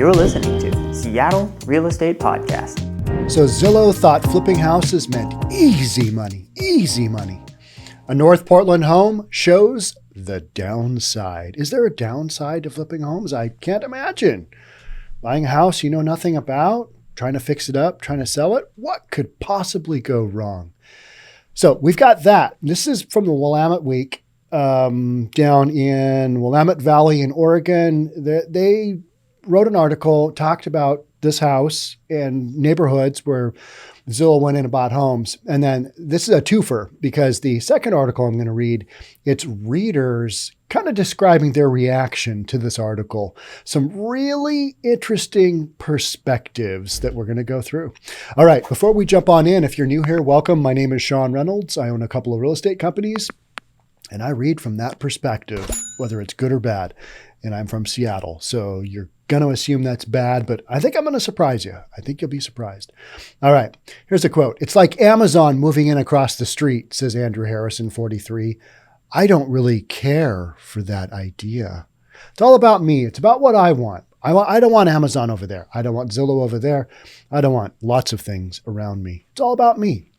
You're listening to Seattle Real Estate Podcast. So Zillow thought flipping houses meant easy money, easy money. A North Portland home shows the downside. Is there a downside to flipping homes? I can't imagine. Buying a house you know nothing about, trying to fix it up, trying to sell it. What could possibly go wrong? So we've got that. This is from the Willamette Week down in Willamette Valley in Oregon. They wrote an article, talked about this house and neighborhoods where Zillow went in and bought homes. And then this is a twofer because the second article I'm going to read, it's readers kind of describing their reaction to this article. Some really interesting perspectives that we're going to go through. All right, before we jump on in, if you're new here, welcome. My name is Sean Reynolds. I own a couple of real estate companies and I read from that perspective, whether it's good or bad. And I'm from Seattle, so you're going to assume that's bad, but I think I'm going to surprise you. I think you'll be surprised. All right, here's a quote. It's like Amazon moving in across the street, says Andrew Harrison, 43. I don't really care for that idea. It's all about me. It's about what I want. I don't want Amazon over there. I don't want Zillow over there. I don't want lots of things around me. It's all about me.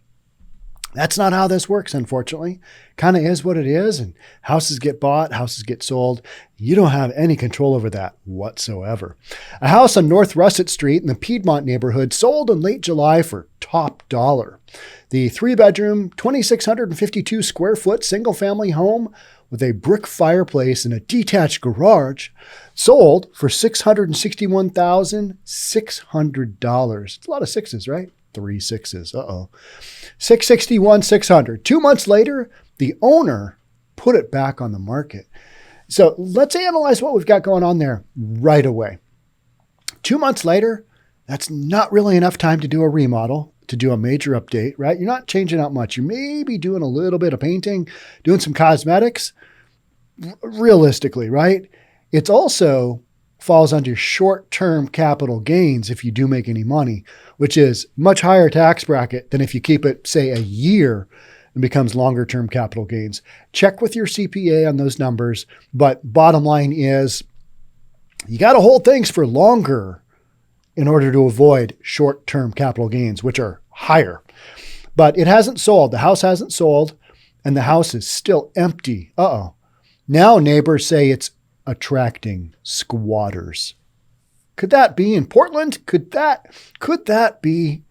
That's not how this works, unfortunately. Kind of is what it is, and houses get bought, houses get sold. You don't have any control over that whatsoever. A house on North Russet Street in the Piedmont neighborhood sold in late July for top dollar. The 3-bedroom, 2,652 square foot single-family home with a brick fireplace and a detached garage sold for $661,600. It's a lot of sixes, right? 3 sixes. Uh-oh. $661,600. 2 months later, the owner put it back on the market. So let's analyze what we've got going on there right away. 2 months later, that's not really enough time to do a remodel, to do a major update, right? You're not changing out much. You may be doing a little bit of painting, doing some cosmetics, realistically, right? It's also falls under short-term capital gains if you do make any money, which is much higher tax bracket than if you keep it, say, a year and becomes longer-term capital gains. Check with your CPA on those numbers, but bottom line is you got to hold things for longer in order to avoid short-term capital gains, which are higher. But it hasn't sold. The house hasn't sold, and the house is still empty. Uh-oh. Now neighbors say it's attracting squatters. Could that be in Portland? Could that be?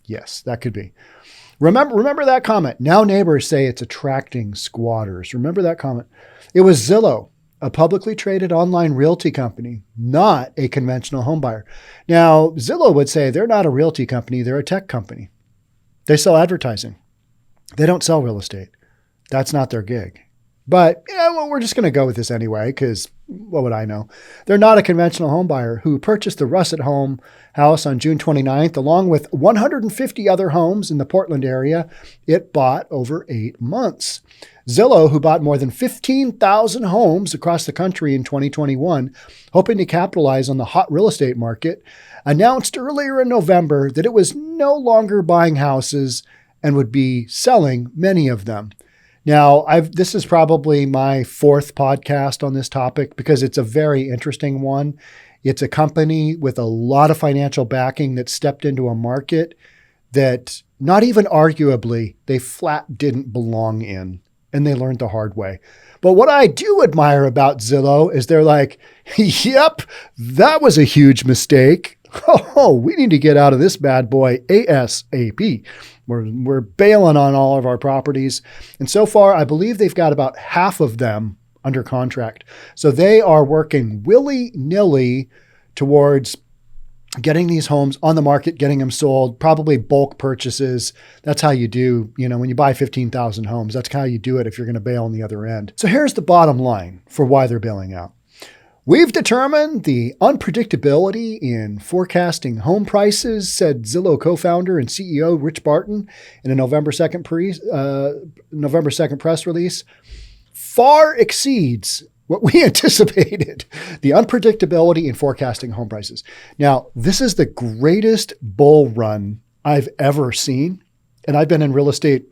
Yes, that could be. Remember that comment. Now neighbors say it's attracting squatters. Remember that comment. It was Zillow, a publicly traded online realty company, not a conventional home buyer. Now, Zillow would say they're not a realty company, they're a tech company. They sell advertising. They don't sell real estate. That's not their gig. But we're just going to go with this anyway, because what would I know? They're not a conventional home buyer who purchased the Russet house on June 29th, along with 150 other homes in the Portland area it bought over 8 months. Zillow, who bought more than 15,000 homes across the country in 2021, hoping to capitalize on the hot real estate market, announced earlier in November that it was no longer buying houses and would be selling many of them. Now, this is probably my 4th podcast on this topic because it's a very interesting one. It's a company with a lot of financial backing that stepped into a market that not even arguably they flat didn't belong in, and they learned the hard way. But what I do admire about Zillow is they're like, yep, that was a huge mistake. Oh, we need to get out of this bad boy ASAP. We're bailing on all of our properties. And so far, I believe they've got about half of them under contract. So they are working willy-nilly towards getting these homes on the market, getting them sold, probably bulk purchases. That's how you do, when you buy 15,000 homes, that's how you do it if you're going to bail on the other end. So here's the bottom line for why they're bailing out. We've determined the unpredictability in forecasting home prices, said Zillow co-founder and CEO Rich Barton in a November 2nd press release, far exceeds what we anticipated, the unpredictability in forecasting home prices. Now, this is the greatest bull run I've ever seen, and I've been in real estate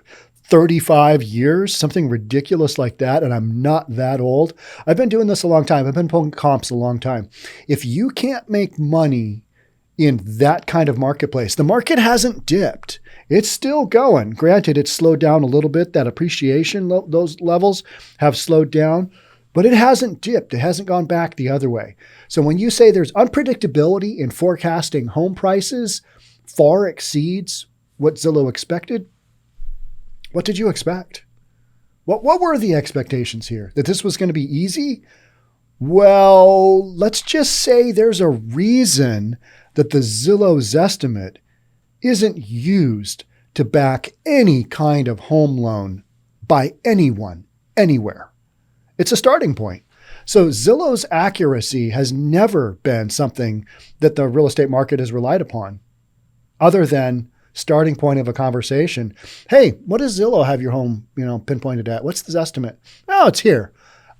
35 years, something ridiculous like that. And I'm not that old. I've been doing this a long time. I've been pulling comps a long time. If you can't make money in that kind of marketplace, the market hasn't dipped. It's still going. Granted, it's slowed down a little bit. That appreciation, those levels have slowed down, but it hasn't dipped. It hasn't gone back the other way. So when you say there's unpredictability in forecasting home prices far exceeds what Zillow expected, what did you expect? What were the expectations here? That this was going to be easy? Well, let's just say there's a reason that the Zillow's estimate isn't used to back any kind of home loan by anyone, anywhere. It's a starting point. So Zillow's accuracy has never been something that the real estate market has relied upon, other than starting point of a conversation. Hey, what does Zillow have your home, pinpointed at? What's the estimate? Oh, it's here.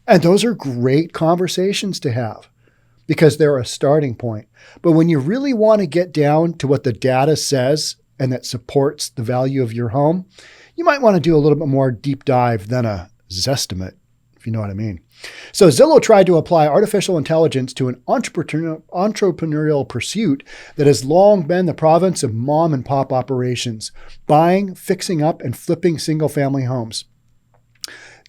And those are great conversations to have because they're a starting point. But when you really want to get down to what the data says and that supports the value of your home, you might want to do a little bit more deep dive than a Zestimate, if you know what I mean. So Zillow tried to apply artificial intelligence to an entrepreneurial pursuit that has long been the province of mom and pop operations, buying, fixing up, and flipping single-family homes.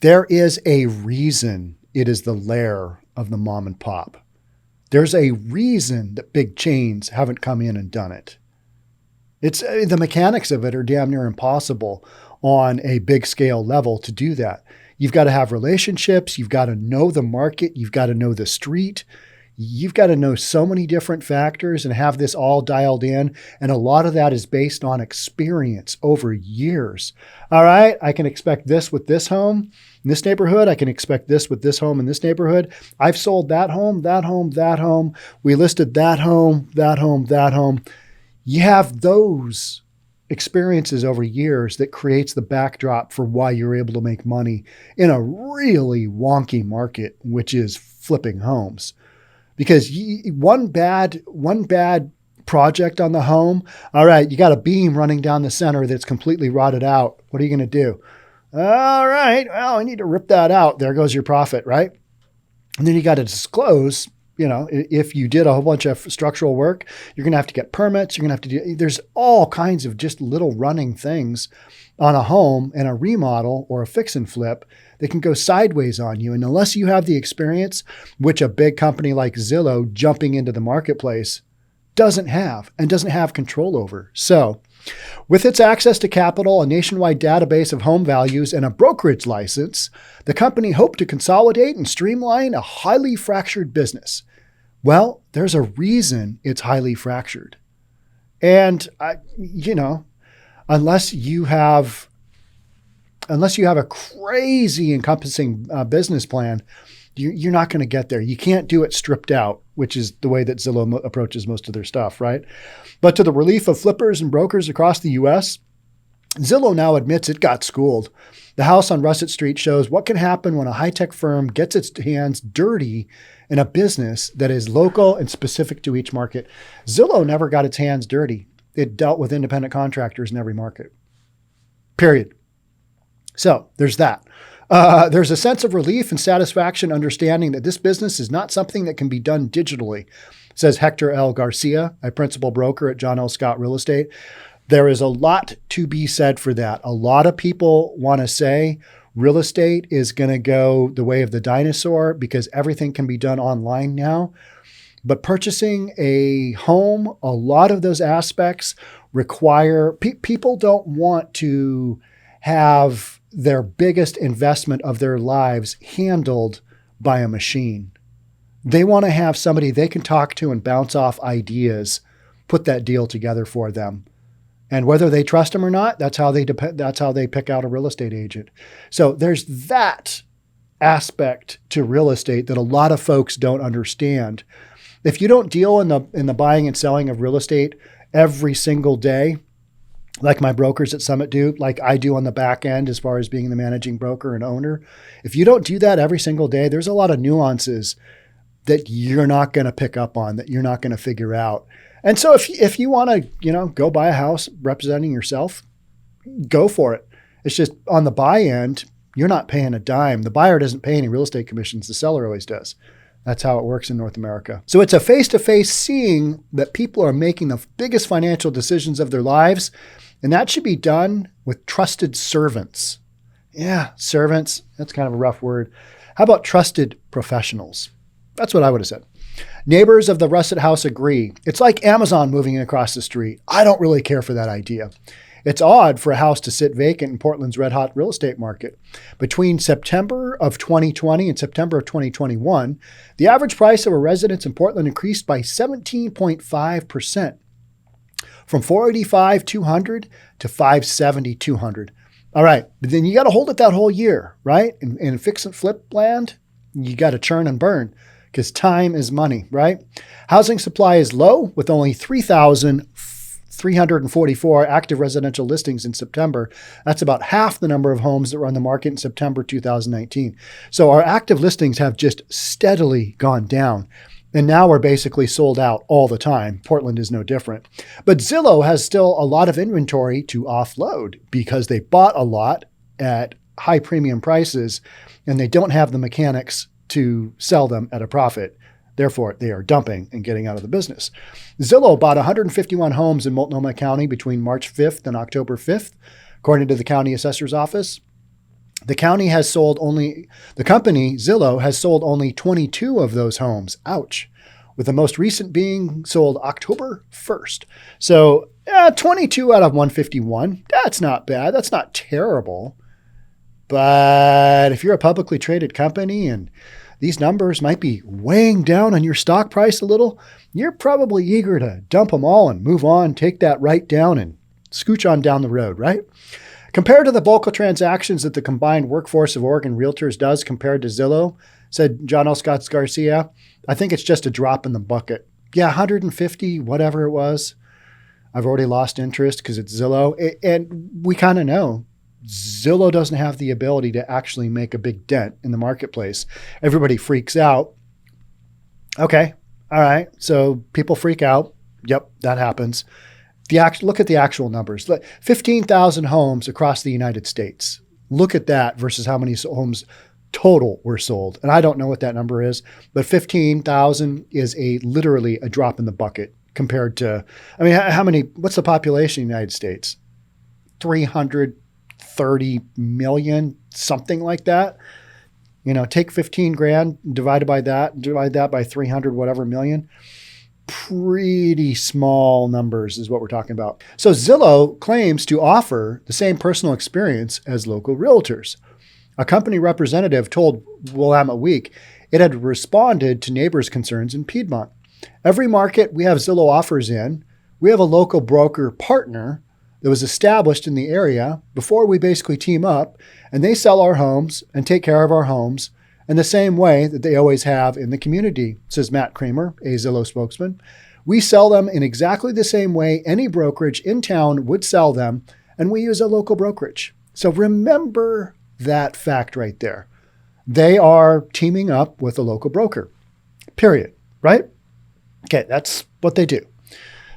There is a reason it is the lair of the mom and pop. There's a reason that big chains haven't come in and done it. It's the mechanics of it are damn near impossible on a big scale level to do that. You've got to have relationships. You've got to know the market. You've got to know the street. You've got to know so many different factors and have this all dialed in. And a lot of that is based on experience over years. All right, I can expect this with this home in this neighborhood. I can expect this with this home in this neighborhood. I've sold that home, that home, that home. We listed that home, that home, that home. You have those experiences over years that creates the backdrop for why you're able to make money in a really wonky market, which is flipping homes. Because one bad project on the home, all right, you got a beam running down the center that's completely rotted out. What are you going to do? All right, well, I need to rip that out. There goes your profit, right? And then you got to disclose, if you did a whole bunch of structural work, you're going to have to get permits. You're going to have to there's all kinds of just little running things on a home and a remodel or a fix and flip that can go sideways on you. And unless you have the experience, which a big company like Zillow jumping into the marketplace doesn't have and doesn't have control over. So with its access to capital, a nationwide database of home values, and a brokerage license, the company hoped to consolidate and streamline a highly fractured business. Well, there's a reason it's highly fractured. And, unless you have a crazy encompassing business plan, you're not going to get there. You can't do it stripped out, which is the way that Zillow approaches most of their stuff, right? But to the relief of flippers and brokers across the U.S., Zillow now admits it got schooled. The house on Russet Street shows what can happen when a high-tech firm gets its hands dirty in a business that is local and specific to each market. Zillow never got its hands dirty. It dealt with independent contractors in every market. Period. So there's that. There's a sense of relief and satisfaction understanding that this business is not something that can be done digitally, says Hector L. Garcia, a principal broker at John L. Scott Real Estate. There is a lot to be said for that. A lot of people want to say real estate is going to go the way of the dinosaur because everything can be done online now. But purchasing a home, a lot of those aspects require, people don't want to have their biggest investment of their lives handled by a machine. They want to have somebody they can talk to and bounce off ideas, put that deal together for them. And whether they trust them or not, that's how they pick out a real estate agent. So there's that aspect to real estate that a lot of folks don't understand. If you don't deal in the buying and selling of real estate every single day, like my brokers at Summit do, like I do on the back end as far as being the managing broker and owner, if you don't do that every single day, there's a lot of nuances that you're not going to pick up on, that you're not going to figure out. And so if you want to, go buy a house representing yourself, go for it. It's just on the buy end, you're not paying a dime. The buyer doesn't pay any real estate commissions. The seller always does. That's how it works in North America. So it's a face-to-face seeing that people are making the biggest financial decisions of their lives, and that should be done with trusted servants. Yeah, servants, that's kind of a rough word. How about trusted professionals? That's what I would have said. Neighbors of the Russet house agree. It's like Amazon moving across the street. I don't really care for that idea. It's odd for a house to sit vacant in Portland's red-hot real estate market. Between September of 2020 and September of 2021, the average price of a residence in Portland increased by 17.5%, from $485,200 to $570,200. All right, but then you got to hold it that whole year, right? In fix and flip land, you got to churn and burn because time is money, right? Housing supply is low with only 3,344 active residential listings in September. That's about half the number of homes that were on the market in September 2019. So our active listings have just steadily gone down. And now we're basically sold out all the time. Portland is no different. But Zillow has still a lot of inventory to offload because they bought a lot at high premium prices and they don't have the mechanics to sell them at a profit. Therefore, they are dumping and getting out of the business. Zillow bought 151 homes in Multnomah County between March 5th and October 5th, according to the county assessor's office. The company, Zillow, has sold only 22 of those homes. Ouch. With the most recent being sold October 1st. So 22 out of 151. That's not bad. That's not terrible. But if you're a publicly traded company and these numbers might be weighing down on your stock price a little, you're probably eager to dump them all and move on, take that write down and scooch on down the road, right? Compared to the bulk of transactions that the combined workforce of Oregon realtors does compared to Zillow, said John L. Scott Garcia, I think it's just a drop in the bucket. Yeah, 150, whatever it was. I've already lost interest because it's Zillow. And we kind of know Zillow doesn't have the ability to actually make a big dent in the marketplace. Everybody freaks out. Okay, all right. So people freak out. Yep, that happens. Look at the actual numbers. 15,000 homes across the United States. Look at that versus how many homes total were sold. And I don't know what that number is, but 15,000 is literally a drop in the bucket compared to, what's the population in the United States? 330 million, something like that. Take 15 grand, divide that by 300, whatever million. Pretty small numbers is what we're talking about. So Zillow claims to offer the same personal experience as local realtors. A company representative told Willamette Week it had responded to neighbors' concerns in Piedmont. Every market we have Zillow offers in, we have a local broker partner that was established in the area before we basically team up, and they sell our homes and take care of our homes in the same way that they always have in the community, says Matt Kramer, a Zillow spokesman. We sell them in exactly the same way any brokerage in town would sell them, and we use a local brokerage. So remember that fact right there. They are teaming up with a local broker, period, right? Okay, that's what they do.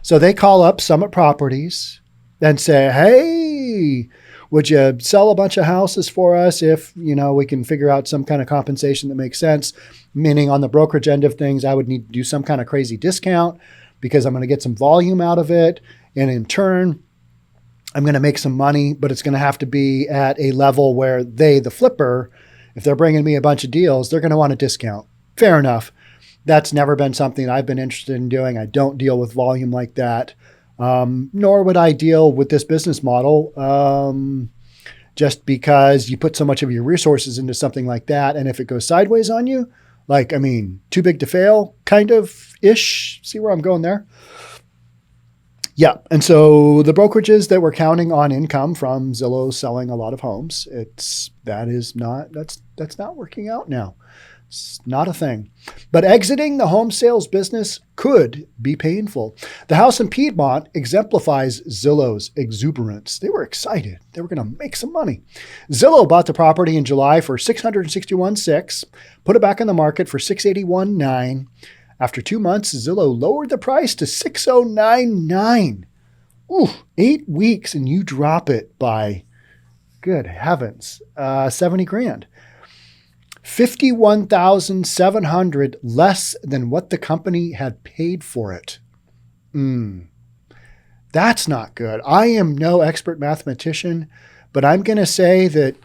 So they call up Summit Properties and say, hey, would you sell a bunch of houses for us if, we can figure out some kind of compensation that makes sense? Meaning on the brokerage end of things, I would need to do some kind of crazy discount because I'm going to get some volume out of it. And in turn, I'm going to make some money, but it's going to have to be at a level where the flipper, if they're bringing me a bunch of deals, they're going to want a discount. Fair enough. That's never been something I've been interested in doing. I don't deal with volume like that. Nor would I deal with this business model just because you put so much of your resources into something like that. And if it goes sideways on you, too big to fail kind of ish. See where I'm going there? Yeah. And so the brokerages that were counting on income from Zillow selling a lot of homes, that's not working out now. It's not a thing. But exiting the home sales business could be painful. The house in Piedmont exemplifies Zillow's exuberance. They were excited. They were going to make some money. Zillow bought the property in July for $661,600, put it back on the market for $681,900. After 2 months, Zillow lowered the price to $609,900. Ooh, 8 weeks and you drop it by Good heavens. 70 grand. 51,700 less than what the company had paid for it. That's not good. I am no expert mathematician, but I'm going to say that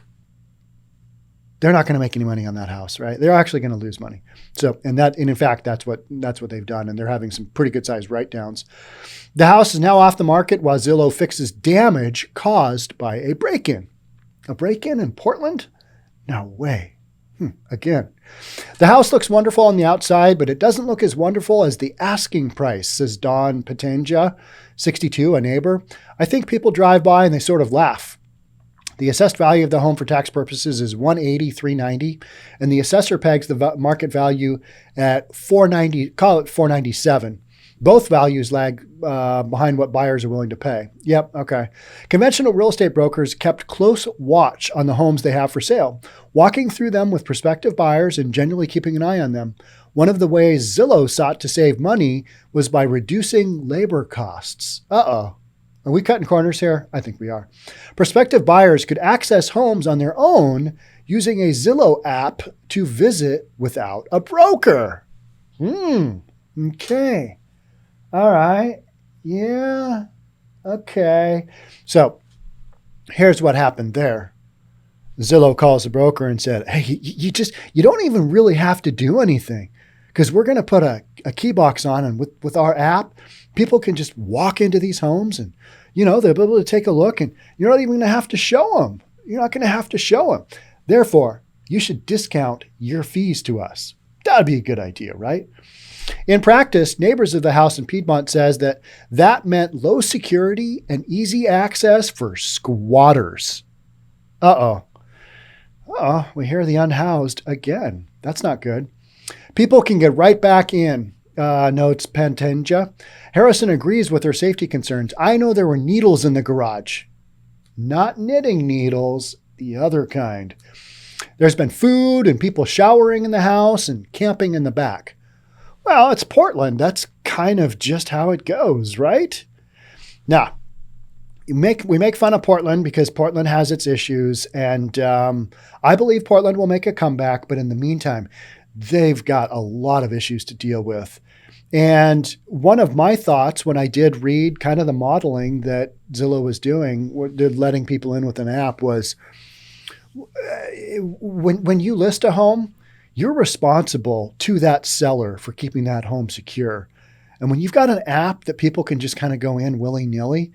they're not going to make any money on that house, right? They're actually going to lose money. So, and in fact, that's what they've done. And they're having some pretty good sized write-downs. The house is now off the market while Zillow fixes damage caused by a break-in. A break-in in Portland? No way. Again, the house looks wonderful on the outside, but it doesn't look as wonderful as the asking price, says 𝑑𝒐𝒅𝒄𝒂𝒔𝒕, 62, a neighbor. I think people drive by and they sort of laugh. The assessed value of the home for tax purposes is $180,390, and the assessor pegs the market value at $490. Call it $497. Both values lag behind what buyers are willing to pay. Yep, okay. Conventional real estate brokers kept close watch on the homes they have for sale, walking through them with prospective buyers and genuinely keeping an eye on them. One of the ways Zillow sought to save money was by reducing labor costs. Uh-oh. Are we cutting corners here? I think we are. Prospective buyers could access homes on their own using a Zillow app to visit without a broker. Okay. All right. Yeah. Okay. So here's what happened there. Zillow calls the broker and said, hey, you don't even really have to do anything because we're going to put a key box on, and with our app, people can just walk into these homes and, they'll be able to take a look, and you're not even going to have to show them. You're not going to have to show them. Therefore, you should discount your fees to us. That'd be a good idea, right? In practice, neighbors of the house in Piedmont says that meant low security and easy access for squatters. Uh-oh. We hear the unhoused again. That's not good. People can get right back in, notes 𝒄𝒕𝒍𝒆. Harrison agrees with her safety concerns. I know there were needles in the garage. Not knitting needles, the other kind. There's been food and people showering in the house and camping in the back. Well, it's Portland. That's kind of just how it goes, right? Now, we make fun of Portland because Portland has its issues, and I believe Portland will make a comeback, but in the meantime, they've got a lot of issues to deal with. And one of my thoughts when I did read kind of the modeling that Zillow was doing, letting people in with an app, was when you list a home, you're responsible to that seller for keeping that home secure. And when you've got an app that people can just kind of go in willy-nilly,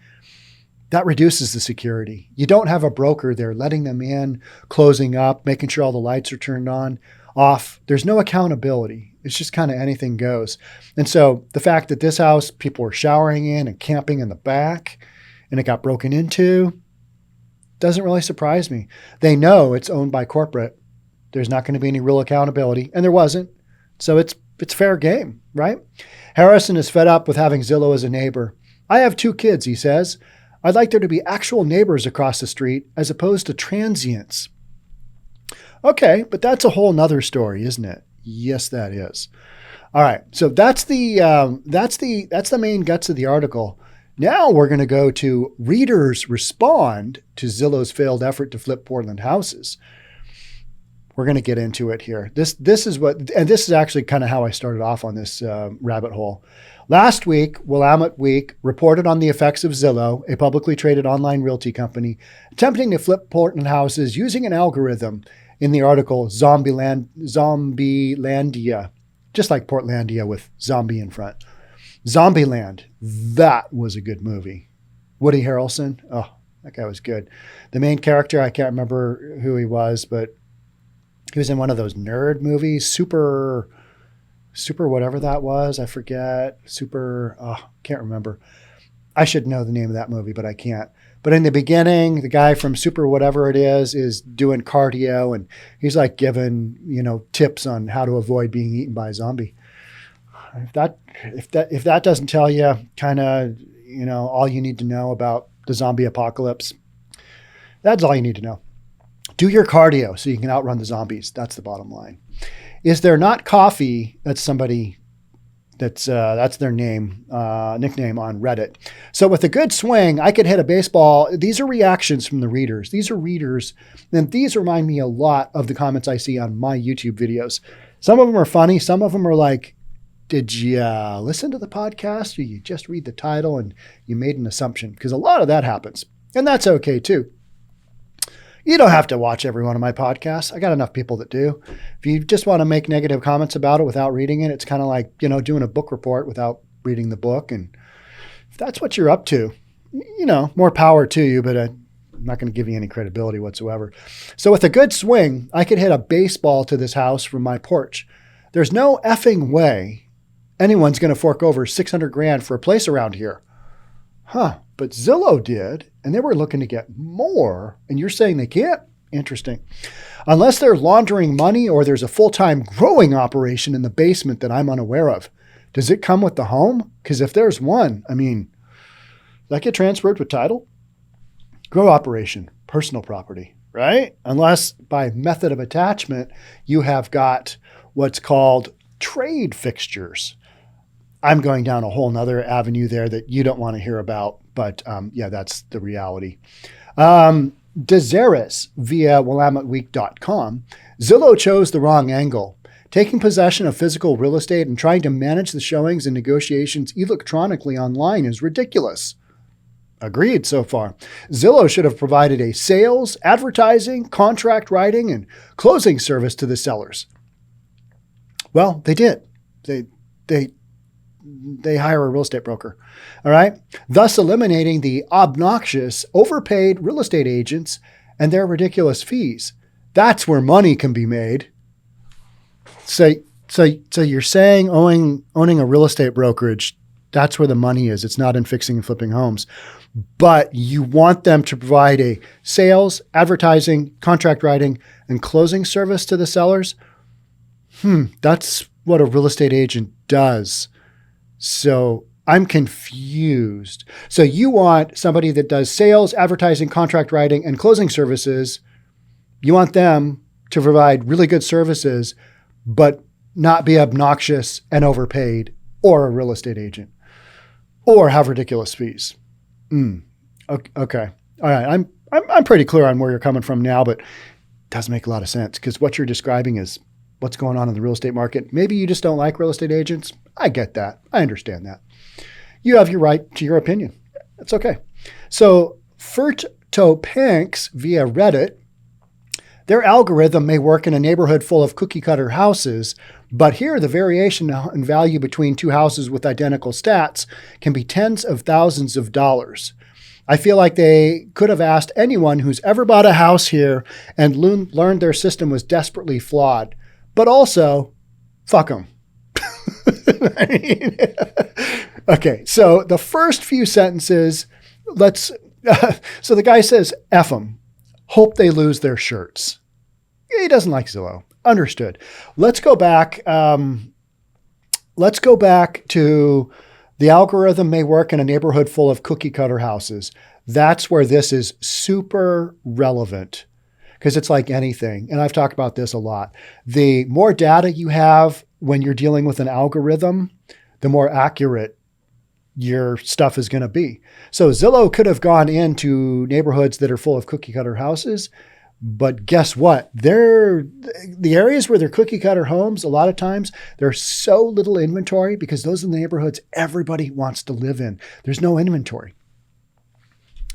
that reduces the security. You don't have a broker there letting them in, closing up, making sure all the lights are turned on, off. There's no accountability. It's just kind of anything goes. And so the fact that this house, people were showering in and camping in the back, and it got broken into, doesn't really surprise me. They know it's owned by corporate. There's not going to be any real accountability, and there wasn't. So it's fair game, right? Harrison is fed up with having Zillow as a neighbor. I have 2 kids, he says. I'd like there to be actual neighbors across the street as opposed to transients. Okay, but that's a whole nother story, isn't it? Yes, that is. All right, so that's the main guts of the article. Now we're going to go to readers respond to Zillow's failed effort to flip Portland houses. We're going to get into it here. This is actually kind of how I started off on this rabbit hole. Last week, Willamette Week reported on the effects of Zillow, a publicly traded online realty company, attempting to flip Portland houses using an algorithm in the article Zombielandia, just like Portlandia with zombie in front. Zombieland, that was a good movie. Woody Harrelson, oh, that guy was good. The main character, I can't remember who he was, but he was in one of those nerd movies, super whatever that was. I forget. Can't remember. I should know the name of that movie, but I can't. But in the beginning, the guy from super whatever it is doing cardio, and he's like giving, tips on how to avoid being eaten by a zombie. If that doesn't tell you kind of, all you need to know about the zombie apocalypse, that's all you need to know. Do your cardio so you can outrun the zombies. That's the bottom line. Is there not coffee? That's somebody That's their nickname on Reddit. So with a good swing, I could hit a baseball. These are reactions from the readers. These are readers. And these remind me a lot of the comments I see on my YouTube videos. Some of them are funny. Some of them are like, did you listen to the podcast or you just read the title and you made an assumption? Because a lot of that happens. And that's okay too. You don't have to watch every one of my podcasts. I got enough people that do. If you just want to make negative comments about it without reading it, it's kind of like, doing a book report without reading the book. And if that's what you're up to, more power to you, but I'm not going to give you any credibility whatsoever. So with a good swing, I could hit a baseball to this house from my porch. There's no effing way anyone's going to fork over $600,000 for a place around here. Huh. But Zillow did, and they were looking to get more, and you're saying they can't? Interesting. Unless they're laundering money or there's a full-time growing operation in the basement that I'm unaware of. Does it come with the home? Because if there's one, does that get transferred with title? Grow operation, personal property, right? Unless by method of attachment, you have got what's called trade fixtures. I'm going down a whole nother avenue there that you don't want to hear about. But that's the reality. 𝒕𝒍𝒆 via willamette.week.com. Zillow chose the wrong angle. Taking possession of physical real estate and trying to manage the showings and negotiations electronically online is ridiculous. Agreed so far. Zillow should have provided a sales, advertising, contract writing, and closing service to the sellers. Well, they did. They hire a real estate broker, all right? Thus eliminating the obnoxious, overpaid real estate agents and their ridiculous fees. That's where money can be made. So you're saying owning a real estate brokerage, that's where the money is. It's not in fixing and flipping homes. But you want them to provide a sales, advertising, contract writing, and closing service to the sellers? That's what a real estate agent does. So I'm confused. So you want somebody that does sales, advertising, contract writing, and closing services. You want them to provide really good services, but not be obnoxious and overpaid, or a real estate agent, or have ridiculous fees. Okay. All right. I'm pretty clear on where you're coming from now, but it does make a lot of sense because what you're describing is what's going on in the real estate market. Maybe you just don't like real estate agents. I get that. I understand that. You have your right to your opinion. That's okay. So 𝒕𝒂𝒕𝒍 via Reddit, their algorithm may work in a neighborhood full of cookie cutter houses, but here the variation in value between two houses with identical stats can be tens of thousands of dollars. I feel like they could have asked anyone who's ever bought a house here and learned their system was desperately flawed. But also, fuck them. Okay, so the first few sentences, so the guy says, F them. Hope they lose their shirts. He doesn't like Zillow. Understood. Let's go back to the algorithm may work in a neighborhood full of cookie cutter houses. That's where this is super relevant. Because it's like anything, and I've talked about this a lot. The more data you have when you're dealing with an algorithm, the more accurate your stuff is going to be. So Zillow could have gone into neighborhoods that are full of cookie cutter houses, but guess what? The areas where they're cookie cutter homes, a lot of times, there's so little inventory because those are the neighborhoods everybody wants to live in. There's no inventory.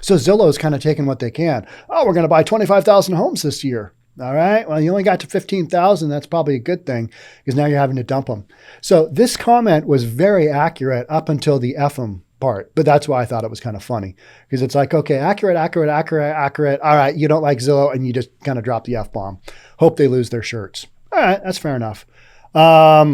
So Zillow's kind of taking what they can. Oh, we're going to buy 25,000 homes this year. All right. Well, you only got to 15,000. That's probably a good thing because now you're having to dump them. So this comment was very accurate up until the FM part, but that's why I thought it was kind of funny because it's like, okay, accurate. All right. You don't like Zillow and you just kind of drop the F-bomb. Hope they lose their shirts. All right. That's fair enough. All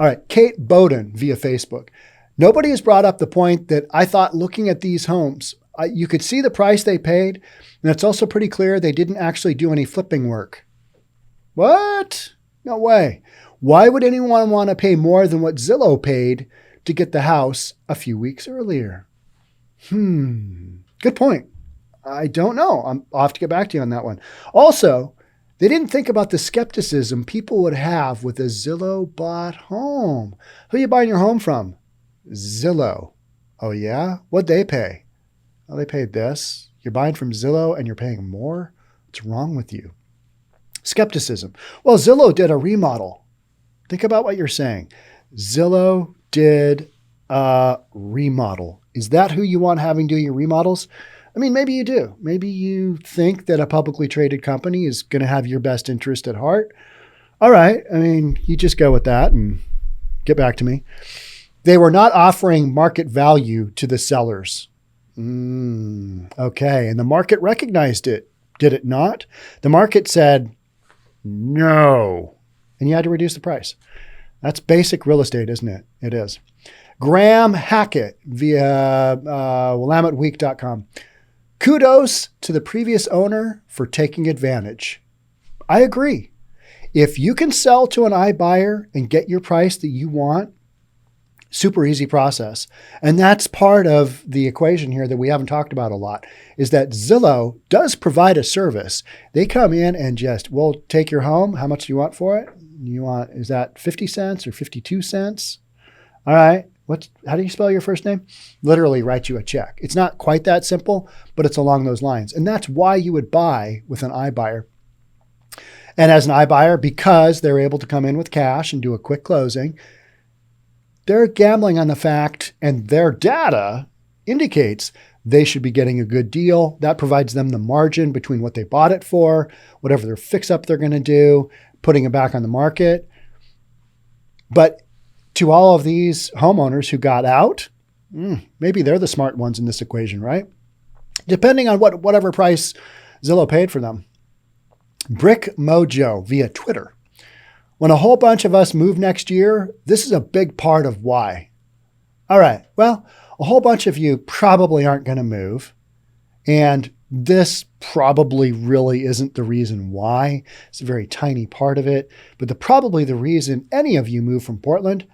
right. Kate Bowden via Facebook. Nobody has brought up the point that I thought looking at these homes, you could see the price they paid, and it's also pretty clear they didn't actually do any flipping work. What? No way. Why would anyone want to pay more than what Zillow paid to get the house a few weeks earlier? Good point. I don't know. I'll have to get back to you on that one. Also, They didn't think about the skepticism people would have with a Zillow bought home. Who are you buying your home from? Zillow. Oh yeah? What'd they pay? Oh, they paid this. You're buying from Zillow and you're paying more? What's wrong with you? Skepticism. Well, Zillow did a remodel. Think about what you're saying. Zillow did a remodel. Is that who you want having do your remodels? I mean, maybe you do. Maybe you think that a publicly traded company is going to have your best interest at heart. All right. I mean, you just go with that and get back to me. They were not offering market value to the sellers. Okay. And the market recognized it. Did it not? The market said, no. And you had to reduce the price. That's basic real estate, isn't it? It is. Graham Hackett via WillametteWeek.com. Kudos to the previous owner for taking advantage. I agree. If you can sell to an iBuyer and get your price that you want, super easy process. And that's part of the equation here that we haven't talked about a lot, is that Zillow does provide a service. They come in and just, we'll take your home. How much do you want for it? Is that 50 cents or 52 cents? All right. How do you spell your first name? Literally write you a check. It's not quite that simple, but it's along those lines. And that's why you would buy with an iBuyer. And as an iBuyer, because they're able to come in with cash and do a quick closing, they're gambling on the fact, and their data indicates they should be getting a good deal. That provides them the margin between what they bought it for, whatever their fix-up they're going to do, putting it back on the market. But to all of these homeowners who got out, maybe they're the smart ones in this equation, right? Depending on whatever price Zillow paid for them. Brick Mojo via Twitter. When a whole bunch of us move next year, this is a big part of why. All right, well, a whole bunch of you probably aren't going to move. And this probably really isn't the reason why. It's a very tiny part of it. But probably the reason any of you move from Portland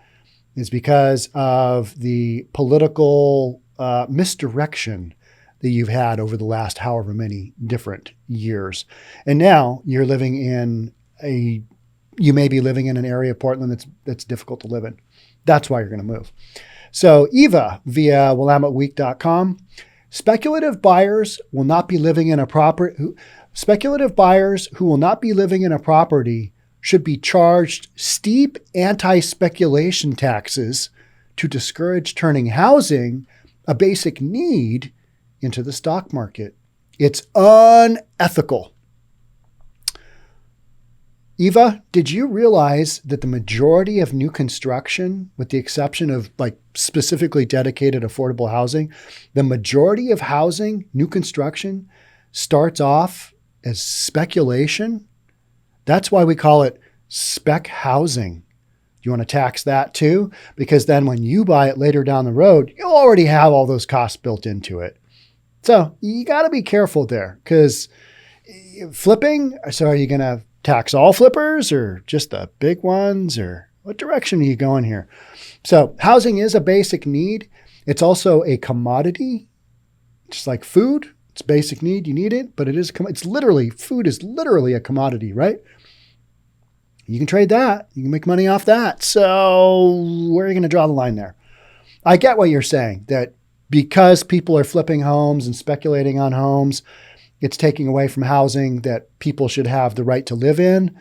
is because of the political misdirection that you've had over the last however many different years. And now you're living in you may be living in an area of Portland that's difficult to live in. That's why you're going to move. So Eva via WillametteWeek.com. Speculative buyers will not be living in a property. Speculative buyers who will not be living in a property should be charged steep anti-speculation taxes to discourage turning housing, a basic need, into the stock market. It's unethical. Eva, did you realize that the majority of new construction, with the exception of specifically dedicated affordable housing, the majority of housing, new construction, starts off as speculation? That's why we call it spec housing. You want to tax that too? Because then when you buy it later down the road, you'll already have all those costs built into it. So you got to be careful there, because flipping, so are you going to tax all flippers or just the big ones, or what direction are you going here? So housing is a basic need. It's also a commodity, just like food. It's a basic need. You need it, but food is literally a commodity, right? You can trade that. You can make money off that. So where are you going to draw the line there? I get what you're saying, that because people are flipping homes and speculating on homes, it's taking away from housing that people should have the right to live in.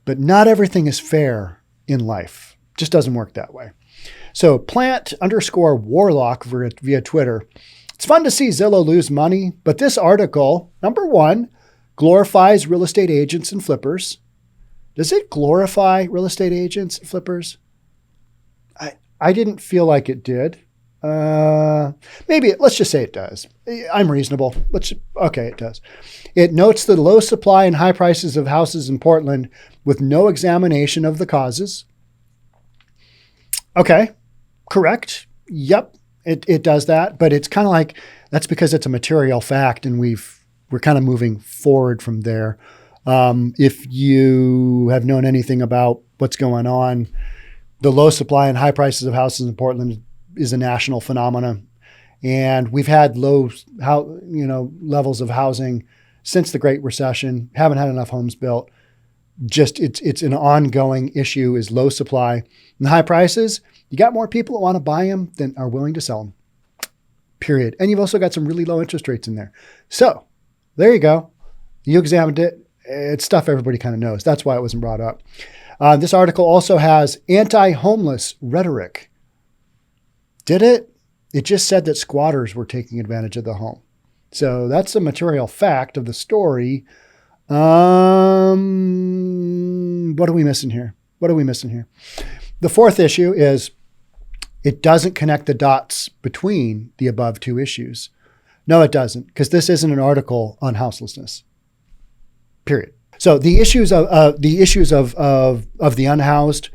But not everything is fair in life. It just doesn't work that way. So plant_warlock via Twitter. It's fun to see Zillow lose money, but this article, number one, glorifies real estate agents and flippers. Does it glorify real estate agents and flippers? I didn't feel like it did. Maybe let's just say it does. I'm reasonable. Okay, it does. It notes the low supply and high prices of houses in Portland with no examination of the causes. Okay, correct. Yep, it does that. But it's kind of like, that's because it's a material fact, and we're kind of moving forward from there. If you have known anything about what's going on, the low supply and high prices of houses in Portland is a national phenomenon. And we've had low levels of housing since the Great Recession, haven't had enough homes built. it's an ongoing issue is low supply and high prices. You got more people that want to buy them than are willing to sell them, period. And you've also got some really low interest rates in there. So there you go. You examined it. It's stuff everybody kind of knows. That's why it wasn't brought up. This article also has anti-homeless rhetoric. Did it? It just said that squatters were taking advantage of the home. So that's the material fact of the story. What are we missing here? The fourth issue is it doesn't connect the dots between the above two issues. No, it doesn't, because this isn't an article on houselessness. Period. So the issues of the unhoused,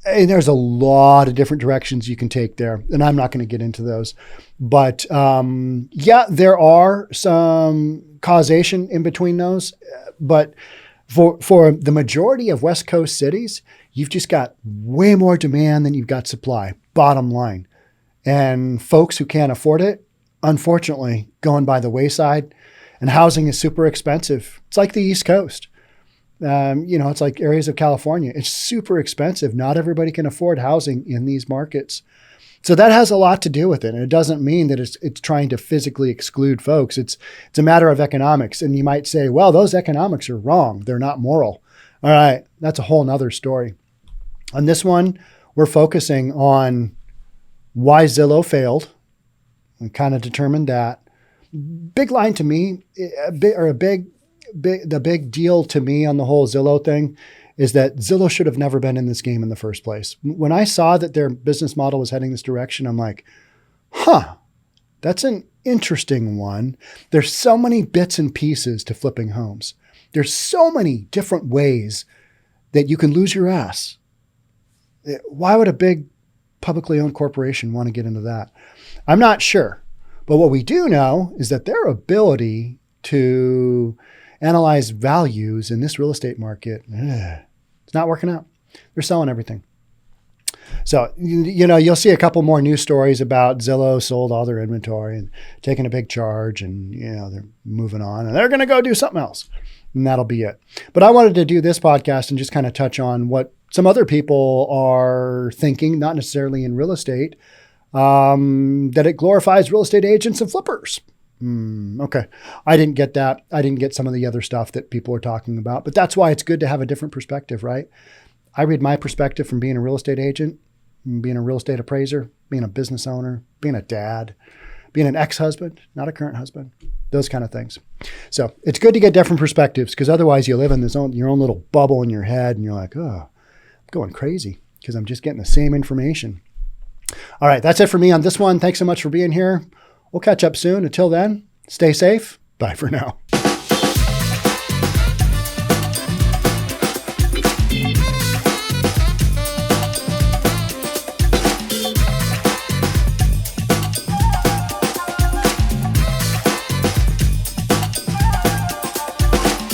and there's a lot of different directions you can take there, and I'm not going to get into those. But yeah, there are some causation in between those. But for the majority of West Coast cities, you've just got way more demand than you've got supply, bottom line. And folks who can't afford it, unfortunately, going by the wayside, and housing is super expensive. It's like the East Coast. It's like areas of California. It's super expensive. Not everybody can afford housing in these markets. So that has a lot to do with it. And it doesn't mean that it's trying to physically exclude folks. It's a matter of economics. And you might say, well, those economics are wrong. They're not moral. All right. That's a whole nother story. On this one, we're focusing on why Zillow failed. We kind of determined that. Big line to me, the big deal to me on the whole Zillow thing is that Zillow should have never been in this game in the first place. When I saw that their business model was heading this direction, I'm like, that's an interesting one. There's so many bits and pieces to flipping homes. There's so many different ways that you can lose your ass. Why would a big publicly owned corporation want to get into that? I'm not sure. But what we do know is that their ability to analyze values in this real estate market, it's not working out. They're selling everything. So, you'll see a couple more news stories about Zillow sold all their inventory and taking a big charge, and, they're moving on and they're going to go do something else. And that'll be it. But I wanted to do this podcast and just kind of touch on what some other people are thinking, not necessarily in real estate, that it glorifies real estate agents and flippers. Okay. I didn't get that. I didn't get some of the other stuff that people are talking about, but that's why it's good to have a different perspective, right? I read my perspective from being a real estate agent, being a real estate appraiser, being a business owner, being a dad, being an ex-husband, not a current husband, those kind of things. So it's good to get different perspectives, because otherwise you live in your own little bubble in your head and you're like, I'm going crazy because I'm just getting the same information. All right, that's it for me on this one. Thanks so much for being here. We'll catch up soon. Until then, stay safe. Bye for now.